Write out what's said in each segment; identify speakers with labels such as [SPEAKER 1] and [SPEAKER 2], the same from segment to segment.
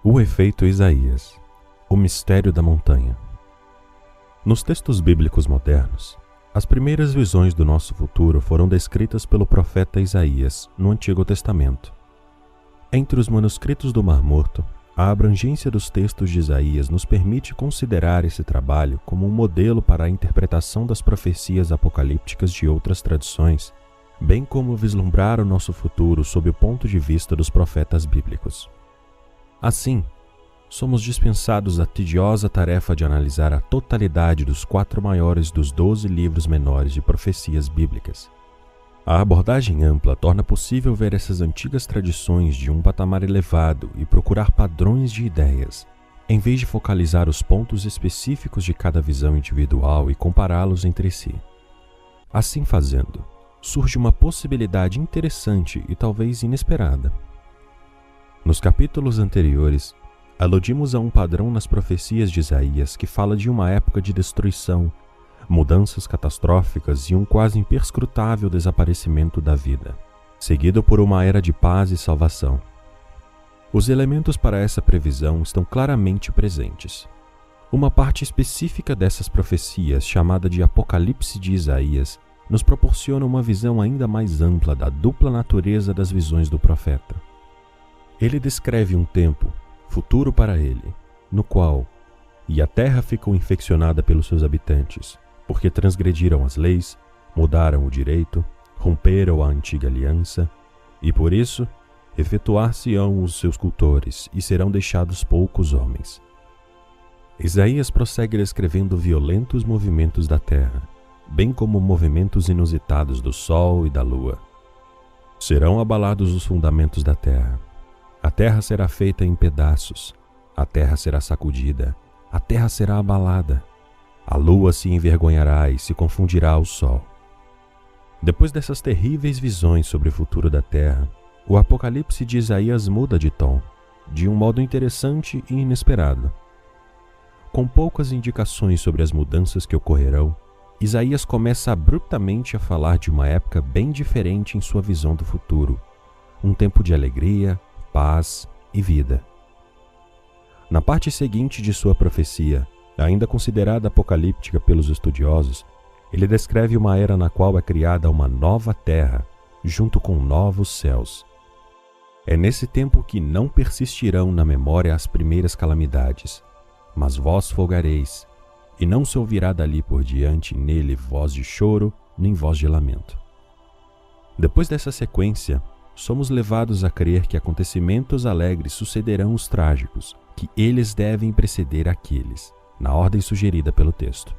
[SPEAKER 1] O efeito Isaías, o mistério da montanha. Nos textos bíblicos modernos, as primeiras visões do nosso futuro foram descritas pelo profeta Isaías no Antigo Testamento. Entre os manuscritos do Mar Morto, a abrangência dos textos de Isaías nos permite considerar esse trabalho como um modelo para a interpretação das profecias apocalípticas de outras tradições, bem como vislumbrar o nosso futuro sob o ponto de vista dos profetas bíblicos. Assim, somos dispensados a tediosa tarefa de analisar a totalidade dos 4 maiores dos 12 livros menores de profecias bíblicas. A abordagem ampla torna possível ver essas antigas tradições de um patamar elevado e procurar padrões de ideias, em vez de focalizar os pontos específicos de cada visão individual e compará-los entre si. Assim fazendo, surge uma possibilidade interessante e talvez inesperada. Nos capítulos anteriores, aludimos a um padrão nas profecias de Isaías que fala de uma época de destruição, mudanças catastróficas e um quase imperscrutável desaparecimento da vida, seguido por uma era de paz e salvação. Os elementos para essa previsão estão claramente presentes. Uma parte específica dessas profecias, chamada de Apocalipse de Isaías, nos proporciona uma visão ainda mais ampla da dupla natureza das visões do profeta. Ele descreve um tempo, futuro para ele, no qual "e a terra ficou infeccionada pelos seus habitantes, porque transgrediram as leis, mudaram o direito, romperam a antiga aliança, e por isso efetuar-se-ão os seus cultores, e serão deixados poucos homens." Isaías prossegue descrevendo violentos movimentos da terra, bem como movimentos inusitados do sol e da lua. Serão abalados os fundamentos da terra. A terra será feita em pedaços, a terra será sacudida, a terra será abalada, a lua se envergonhará e se confundirá ao sol. Depois dessas terríveis visões sobre o futuro da terra, o Apocalipse de Isaías muda de tom, de um modo interessante e inesperado. Com poucas indicações sobre as mudanças que ocorrerão, Isaías começa abruptamente a falar de uma época bem diferente em sua visão do futuro, um tempo de alegria, paz e vida. Na parte seguinte de sua profecia, ainda considerada apocalíptica pelos estudiosos, ele descreve uma era na qual é criada uma nova terra, junto com novos céus. É nesse tempo que não persistirão na memória as primeiras calamidades, mas vós folgareis, e não se ouvirá dali por diante nele voz de choro, nem voz de lamento. Depois dessa sequência, somos levados a crer que acontecimentos alegres sucederão os trágicos, que eles devem preceder aqueles, na ordem sugerida pelo texto.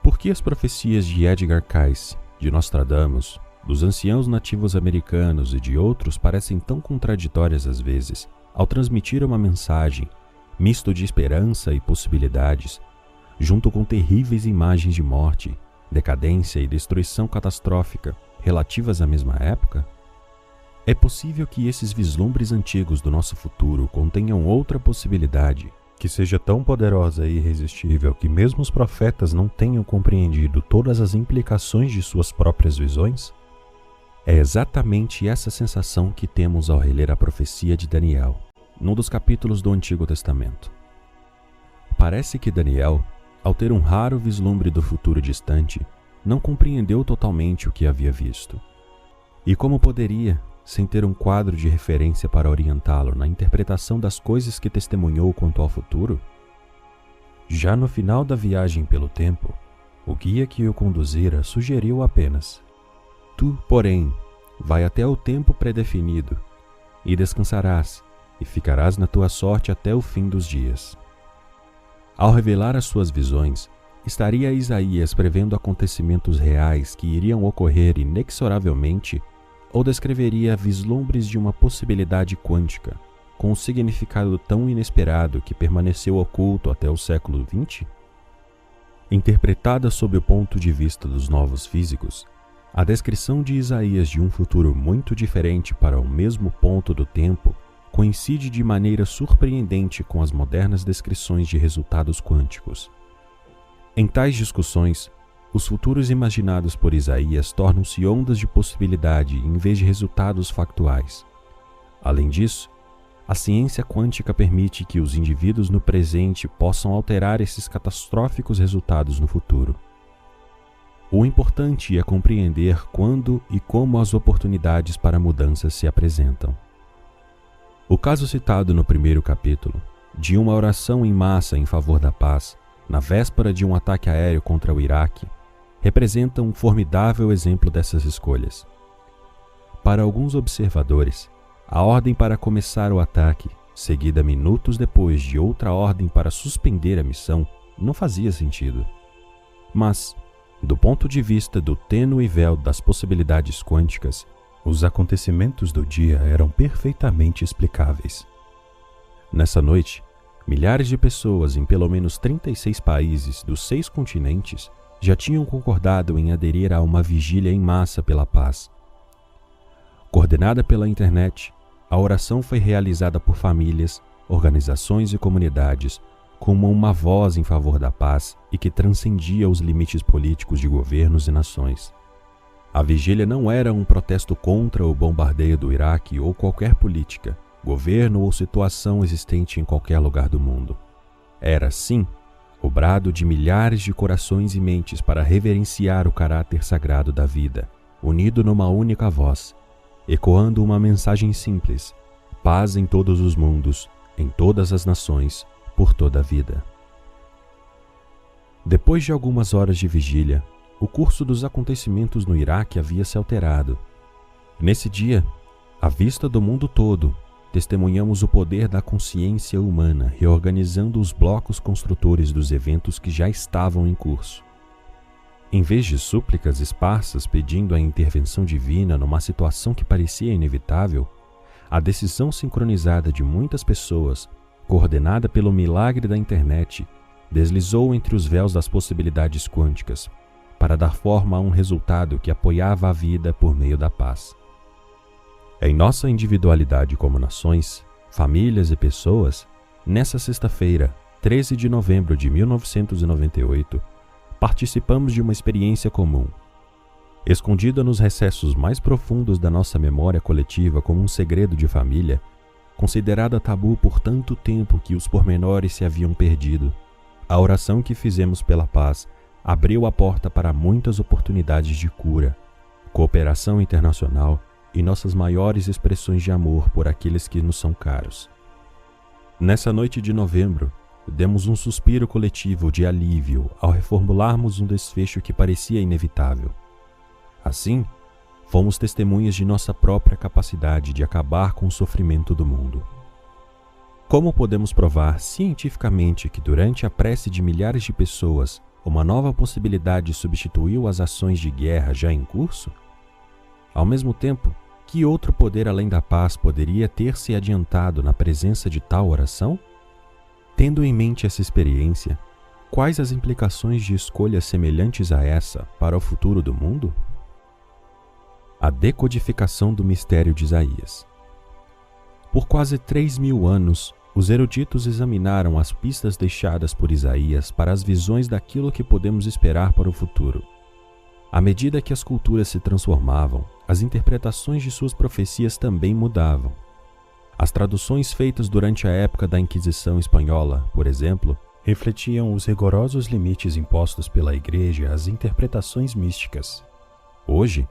[SPEAKER 1] Por que as profecias de Edgar Cayce, de Nostradamus, dos anciãos nativos americanos e de outros parecem tão contraditórias às vezes, ao transmitir uma mensagem, misto de esperança e possibilidades, junto com terríveis imagens de morte, decadência e destruição catastrófica relativas à mesma época? É possível que esses vislumbres antigos do nosso futuro contenham outra possibilidade, que seja tão poderosa e irresistível que mesmo os profetas não tenham compreendido todas as implicações de suas próprias visões? É exatamente essa sensação que temos ao reler a profecia de Daniel, num dos capítulos do Antigo Testamento. Parece que Daniel, ao ter um raro vislumbre do futuro distante, não compreendeu totalmente o que havia visto. E como poderia, sem ter um quadro de referência para orientá-lo na interpretação das coisas que testemunhou quanto ao futuro? Já no final da viagem pelo tempo, o guia que o conduzira sugeriu apenas: "Tu, porém, vai até o tempo predefinido, e descansarás, e ficarás na tua sorte até o fim dos dias." Ao revelar as suas visões, estaria Isaías prevendo acontecimentos reais que iriam ocorrer inexoravelmente, ou descreveria vislumbres de uma possibilidade quântica, com um significado tão inesperado que permaneceu oculto até o século XX? Interpretada sob o ponto de vista dos novos físicos, a descrição de Isaías de um futuro muito diferente para o mesmo ponto do tempo coincide de maneira surpreendente com as modernas descrições de resultados quânticos. Em tais discussões, os futuros imaginados por Isaías tornam-se ondas de possibilidade em vez de resultados factuais. Além disso, a ciência quântica permite que os indivíduos no presente possam alterar esses catastróficos resultados no futuro. O importante é compreender quando e como as oportunidades para mudanças se apresentam. O caso citado no primeiro capítulo, de uma oração em massa em favor da paz, na véspera de um ataque aéreo contra o Iraque, representa um formidável exemplo dessas escolhas. Para alguns observadores, a ordem para começar o ataque, seguida minutos depois de outra ordem para suspender a missão, não fazia sentido. Mas, do ponto de vista do tênue véu das possibilidades quânticas, os acontecimentos do dia eram perfeitamente explicáveis. Nessa noite, milhares de pessoas em pelo menos 36 países dos 6 continentes já tinham concordado em aderir a uma vigília em massa pela paz. Coordenada pela internet, a oração foi realizada por famílias, organizações e comunidades como uma voz em favor da paz e que transcendia os limites políticos de governos e nações. A vigília não era um protesto contra o bombardeio do Iraque ou qualquer política, governo ou situação existente em qualquer lugar do mundo. Era, sim, o brado de milhares de corações e mentes para reverenciar o caráter sagrado da vida, unido numa única voz, ecoando uma mensagem simples: paz em todos os mundos, em todas as nações, por toda a vida. Depois de algumas horas de vigília, o curso dos acontecimentos no Iraque havia se alterado. Nesse dia, à vista do mundo todo, testemunhamos o poder da consciência humana reorganizando os blocos construtores dos eventos que já estavam em curso. Em vez de súplicas esparsas pedindo a intervenção divina numa situação que parecia inevitável, a decisão sincronizada de muitas pessoas, coordenada pelo milagre da internet, deslizou entre os véus das possibilidades quânticas, para dar forma a um resultado que apoiava a vida por meio da paz. Em nossa individualidade como nações, famílias e pessoas, nessa sexta-feira, 13 de novembro de 1998, participamos de uma experiência comum. Escondida nos recessos mais profundos da nossa memória coletiva como um segredo de família, considerada tabu por tanto tempo que os pormenores se haviam perdido, a oração que fizemos pela paz abriu a porta para muitas oportunidades de cura, cooperação internacional e nossas maiores expressões de amor por aqueles que nos são caros. Nessa noite de novembro, demos um suspiro coletivo de alívio ao reformularmos um desfecho que parecia inevitável. Assim, fomos testemunhas de nossa própria capacidade de acabar com o sofrimento do mundo. Como podemos provar cientificamente que durante a prece de milhares de pessoas, uma nova possibilidade substituiu as ações de guerra já em curso? Ao mesmo tempo, que outro poder além da paz poderia ter se adiantado na presença de tal oração? Tendo em mente essa experiência, quais as implicações de escolhas semelhantes a essa para o futuro do mundo? A decodificação do mistério de Isaías. Por quase 3.000 anos, os eruditos examinaram as pistas deixadas por Isaías para as visões daquilo que podemos esperar para o futuro. À medida que as culturas se transformavam, as interpretações de suas profecias também mudavam. As traduções feitas durante a época da Inquisição Espanhola, por exemplo, refletiam os rigorosos limites impostos pela Igreja às interpretações místicas. Hoje,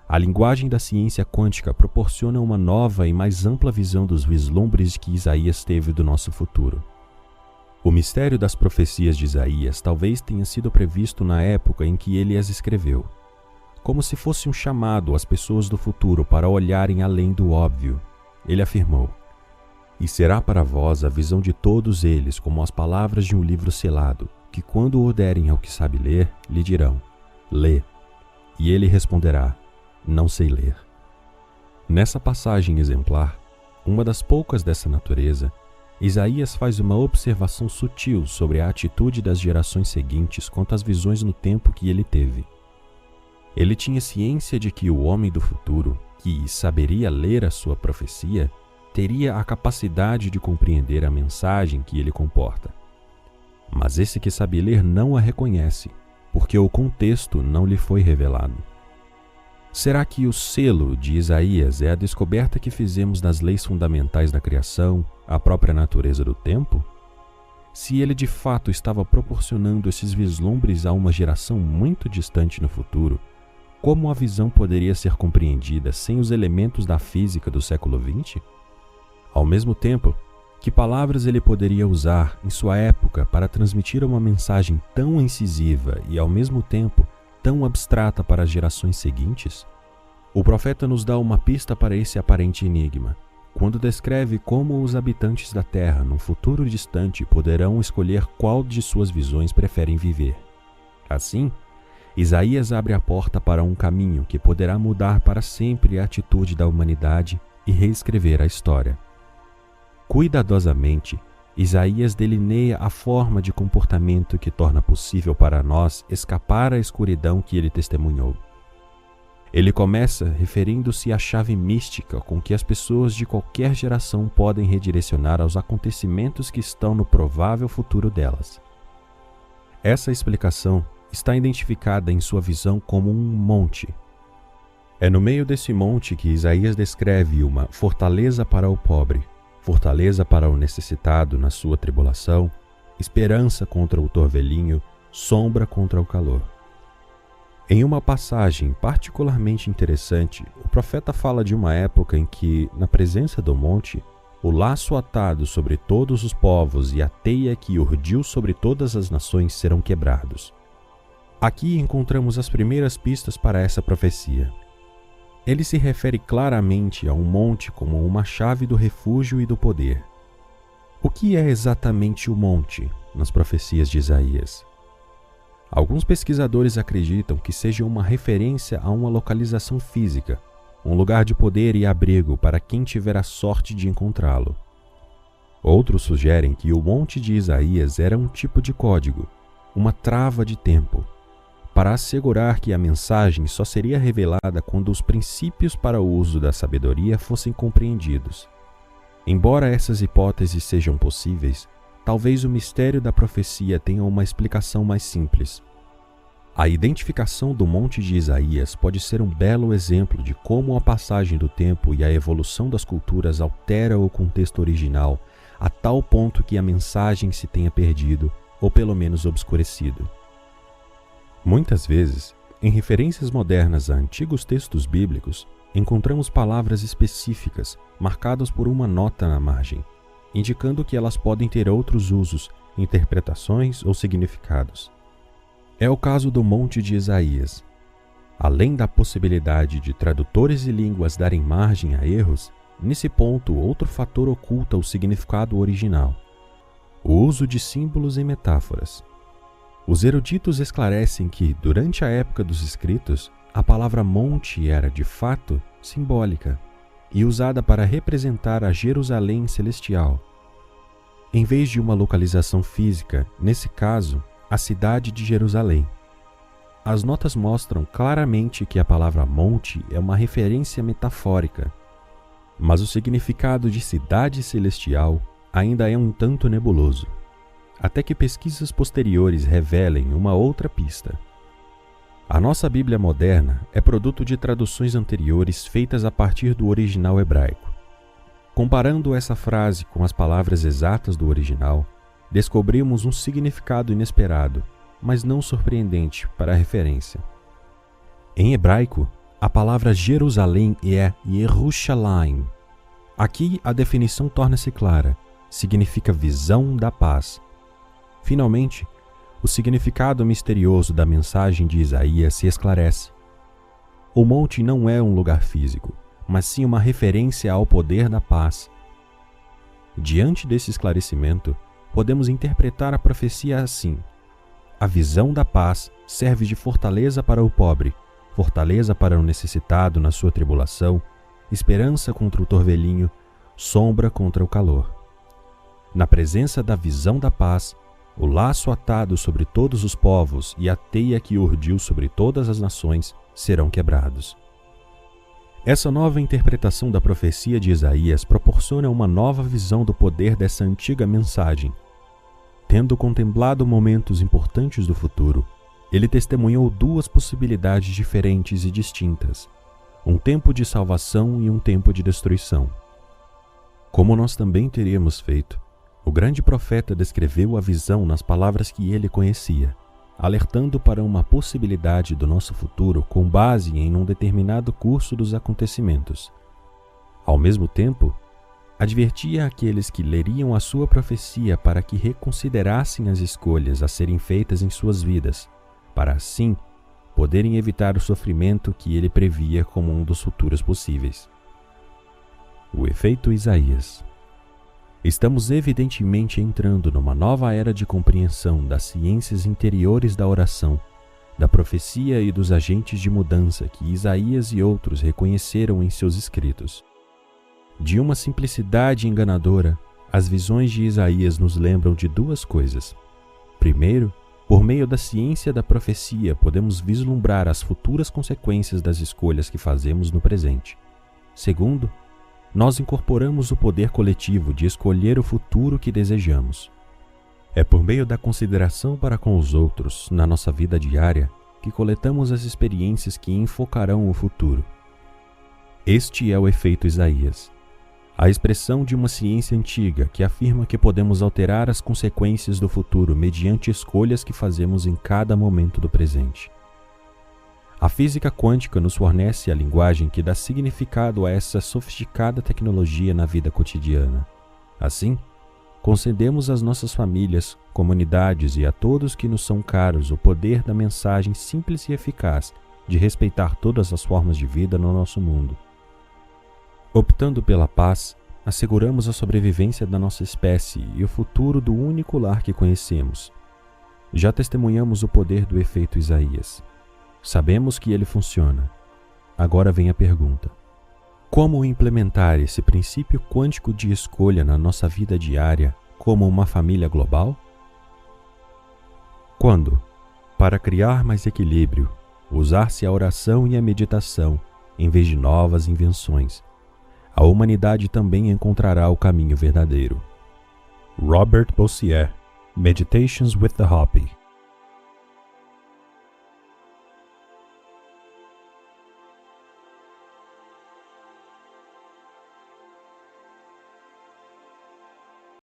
[SPEAKER 1] a linguagem da ciência quântica proporciona uma nova e mais ampla visão dos vislumbres que Isaías teve do nosso futuro. O mistério das profecias de Isaías talvez tenha sido previsto na época em que ele as escreveu, como se fosse um chamado às pessoas do futuro para olharem além do óbvio. Ele afirmou: "E será para vós a visão de todos eles como as palavras de um livro selado, que quando o derem ao que sabe ler, lhe dirão: lê. E ele responderá: não sei ler." Nessa passagem exemplar, uma das poucas dessa natureza, Isaías faz uma observação sutil sobre a atitude das gerações seguintes quanto às visões no tempo que ele teve. Ele tinha ciência de que o homem do futuro, que saberia ler a sua profecia, teria a capacidade de compreender a mensagem que ele comporta. Mas esse que sabe ler não a reconhece, porque o contexto não lhe foi revelado. Será que o selo de Isaías é a descoberta que fizemos das leis fundamentais da criação, a própria natureza do tempo? Se ele de fato estava proporcionando esses vislumbres a uma geração muito distante no futuro, como a visão poderia ser compreendida sem os elementos da física do século XX? Ao mesmo tempo, que palavras ele poderia usar em sua época para transmitir uma mensagem tão incisiva e ao mesmo tempo tão abstrata para as gerações seguintes? O profeta nos dá uma pista para esse aparente enigma, quando descreve como os habitantes da Terra, num futuro distante, poderão escolher qual de suas visões preferem viver. Assim, Isaías abre a porta para um caminho que poderá mudar para sempre a atitude da humanidade e reescrever a história. Cuidadosamente, Isaías delineia a forma de comportamento que torna possível para nós escapar à escuridão que ele testemunhou. Ele começa referindo-se à chave mística com que as pessoas de qualquer geração podem redirecionar aos acontecimentos que estão no provável futuro delas. Essa explicação está identificada em sua visão como um monte. É no meio desse monte que Isaías descreve uma fortaleza para o pobre, fortaleza para o necessitado na sua tribulação, esperança contra o torvelinho, sombra contra o calor. Em uma passagem particularmente interessante, o profeta fala de uma época em que, na presença do monte, o laço atado sobre todos os povos e a teia que urdiu sobre todas as nações serão quebrados. Aqui encontramos as primeiras pistas para essa profecia. Ele se refere claramente a um monte como uma chave do refúgio e do poder. O que é exatamente o monte nas profecias de Isaías? Alguns pesquisadores acreditam que seja uma referência a uma localização física, um lugar de poder e abrigo para quem tiver a sorte de encontrá-lo. Outros sugerem que o monte de Isaías era um tipo de código, uma trava de tempo, para assegurar que a mensagem só seria revelada quando os princípios para o uso da sabedoria fossem compreendidos. Embora essas hipóteses sejam possíveis, talvez o mistério da profecia tenha uma explicação mais simples. A identificação do monte de Isaías pode ser um belo exemplo de como a passagem do tempo e a evolução das culturas altera o contexto original a tal ponto que a mensagem se tenha perdido ou pelo menos obscurecido. Muitas vezes, em referências modernas a antigos textos bíblicos, encontramos palavras específicas marcadas por uma nota na margem, indicando que elas podem ter outros usos, interpretações ou significados. É o caso do Monte de Isaías. Além da possibilidade de tradutores e línguas darem margem a erros, nesse ponto outro fator oculta o significado original: o uso de símbolos e metáforas. Os eruditos esclarecem que, durante a época dos escritos, a palavra monte era, de fato, simbólica e usada para representar a Jerusalém celestial. Em vez de uma localização física, nesse caso, a cidade de Jerusalém. As notas mostram claramente que a palavra monte é uma referência metafórica, mas o significado de cidade celestial ainda é um tanto nebuloso, até que pesquisas posteriores revelem uma outra pista. A nossa Bíblia moderna é produto de traduções anteriores feitas a partir do original hebraico. Comparando essa frase com as palavras exatas do original, descobrimos um significado inesperado, mas não surpreendente para a referência. Em hebraico, a palavra Jerusalém é Yerushalayim. Aqui a definição torna-se clara, significa visão da paz. Finalmente, o significado misterioso da mensagem de Isaías se esclarece. O monte não é um lugar físico, mas sim uma referência ao poder da paz. Diante desse esclarecimento, podemos interpretar a profecia assim: a visão da paz serve de fortaleza para o pobre, fortaleza para o necessitado na sua tribulação, esperança contra o torvelinho, sombra contra o calor. Na presença da visão da paz, o laço atado sobre todos os povos e a teia que urdiu sobre todas as nações serão quebrados. Essa nova interpretação da profecia de Isaías proporciona uma nova visão do poder dessa antiga mensagem. Tendo contemplado momentos importantes do futuro, ele testemunhou duas possibilidades diferentes e distintas, um tempo de salvação e um tempo de destruição. Como nós também teríamos feito, o grande profeta descreveu a visão nas palavras que ele conhecia, alertando para uma possibilidade do nosso futuro com base em um determinado curso dos acontecimentos. Ao mesmo tempo, advertia aqueles que leriam a sua profecia para que reconsiderassem as escolhas a serem feitas em suas vidas, para assim poderem evitar o sofrimento que ele previa como um dos futuros possíveis. O efeito Isaías. Estamos evidentemente entrando numa nova era de compreensão das ciências interiores da oração, da profecia e dos agentes de mudança que Isaías e outros reconheceram em seus escritos. De uma simplicidade enganadora, as visões de Isaías nos lembram de duas coisas. Primeiro, por meio da ciência da profecia, podemos vislumbrar as futuras consequências das escolhas que fazemos no presente. Segundo, nós incorporamos o poder coletivo de escolher o futuro que desejamos. É por meio da consideração para com os outros, na nossa vida diária, que coletamos as experiências que enfocarão o futuro. Este é o efeito Isaías, a expressão de uma ciência antiga que afirma que podemos alterar as consequências do futuro mediante escolhas que fazemos em cada momento do presente. A física quântica nos fornece a linguagem que dá significado a essa sofisticada tecnologia na vida cotidiana. Assim, concedemos às nossas famílias, comunidades e a todos que nos são caros o poder da mensagem simples e eficaz de respeitar todas as formas de vida no nosso mundo. Optando pela paz, asseguramos a sobrevivência da nossa espécie e o futuro do único lar que conhecemos. Já testemunhamos o poder do efeito Isaías. Sabemos que ele funciona. Agora vem a pergunta: como implementar esse princípio quântico de escolha na nossa vida diária como uma família global? Quando, para criar mais equilíbrio, usar-se a oração e a meditação em vez de novas invenções, a humanidade também encontrará o caminho verdadeiro. Robert Bossier, Meditations with the Hopi.